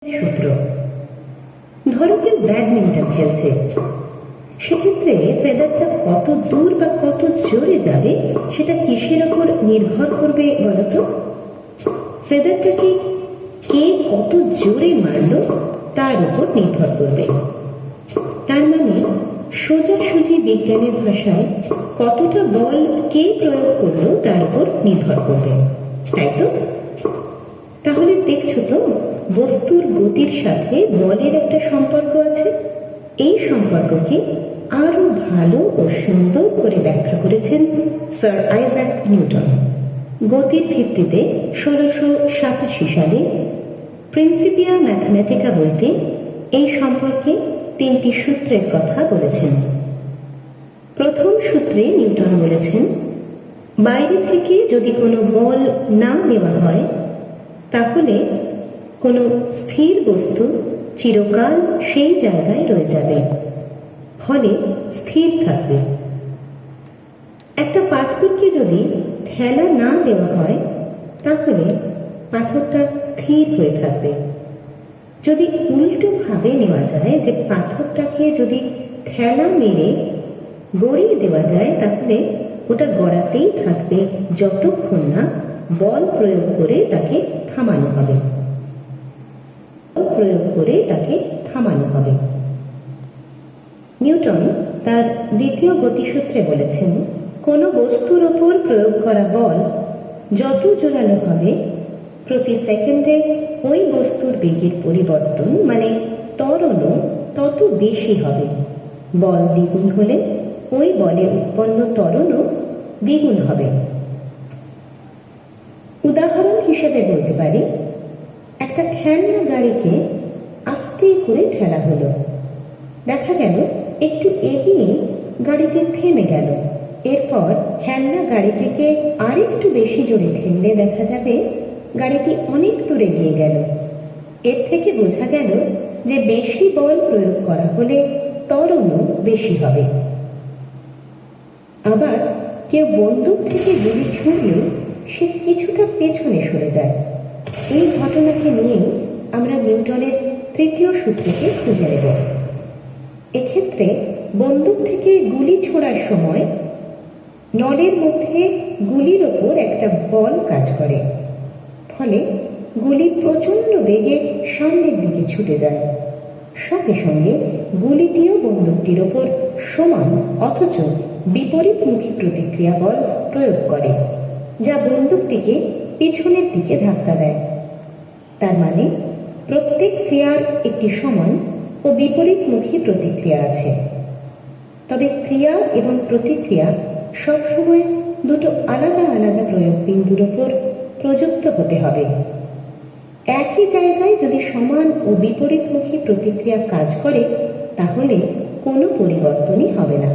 সূত্র। ধরো কেউ ব্যাডমিন্টন খেলছে, সেক্ষেত্রে ফেদারটা কত দূর বা কত জোরে যাবে সেটা কিসের ওপর নির্ভর করবে বলতো? ফেদারটাকে কে কত জোরে মারল তার উপর নির্ভর করবে। তার মানে সোজাসুজি বিজ্ঞানের ভাষায় কতটা বল কে প্রয়োগ করলো তার উপর নির্ভর করবে, তাই তো? তাহলে দেখছো তো, বস্তুর গতির সাথে বলের একটা সম্পর্ক আছে। এই সম্পর্ককে আরো ভালো ও সুন্দর করে ব্যাখ্যা করেছেন স্যার আইজ্যাক নিউটন। গতির ভিত্তিতে 1687 সালে প্রিন্সিপিয়া ম্যাথমেটিকা বইতে এই সম্পর্কে 3টি সূত্রের কথা বলেছেন। প্রথম সূত্রে নিউটন বলেছেন, বাইরে থেকে যদি কোনো বল না দেওয়া হয় তাহলে কোনো স্থির বস্তু চিরকাল সেই জায়গায় রয়ে যাবে, ফলে স্থির থাকবে। একটা পাথরকে যদি ঠেলা না দেওয়া হয় তাহলে পাথরটা স্থির হয়ে থাকবে। যদি উল্টো ভাবে নেওয়া যায় যে পাথরটাকে যদি ঠেলা মেরে গড়িয়ে দেওয়া যায় তাহলে ওটা গড়াতেই থাকবে যতক্ষণ না বল প্রয়োগ করে তাকে থামানো হবে। নিউটন তার দ্বিতীয় গতিসূত্রে বলেছেন, কোনো বস্তুর ওপর প্রয়োগ করা বল যত জোরালো হবে প্রতি সেকেন্ডে ওই বস্তুর বেগের পরিবর্তন মানে ত্বরণও তত বেশি হবে। বল দ্বিগুণ হলে ওই বলে উৎপন্ন ত্বরণও দ্বিগুণ হবে। উদাহরণ হিসেবে বলতে পারি, একটা খেলনা গাড়িকে আস্তে করে ঠেলা হলো, দেখা গেল একটু এগিয়ে গাড়িটি থেমে গেল। এরপর খেলনা গাড়িটিকে আরেকটু বেশি জোরে ঠেললে দেখা যাবে গাড়িটি অনেক দূরে এগিয়ে গেল। এর থেকে বোঝা গেল যে বেশি বল প্রয়োগ করা হলে ত্বরণও বেশি হবে। আবার কেউ বন্দুক থেকে গুলি ছুঁড়লেও সে কিছুটা পেছনে সরে যায়। এই ঘটনাকে নিয়েই আমরা নিউটনের তৃতীয় সূত্রকে খুঁজে নেব। এক্ষেত্রে বন্দুক থেকে গুলি ছোড়ার সময় নলের মধ্যে গুলির ওপর একটা বল কাজ করে, ফলে গুলি প্রচণ্ড বেগে সামনের দিকে ছুটে যায়। সঙ্গে সঙ্গে গুলিটিও বন্দুকটির ওপর সমান অথচ বিপরীতমুখী প্রতিক্রিয়া বল প্রয়োগ করে, যা বন্দুকটিকে পিছনের দিকে ধাক্কা দেয়। তার মানে প্রত্যেক ক্রিয়ার একটি সমান ও বিপরীতমুখী প্রতিক্রিয়া আছে। তবে ক্রিয়া এবং প্রতিক্রিয়া সবসময় দুটো আলাদা আলাদা প্রয়োগ বিন্দুর ওপর প্রযুক্ত হতে হবে। একই জায়গায় যদি সমান ও বিপরীতমুখী প্রতিক্রিয়া কাজ করে তাহলে কোনো পরিবর্তনই হবে না।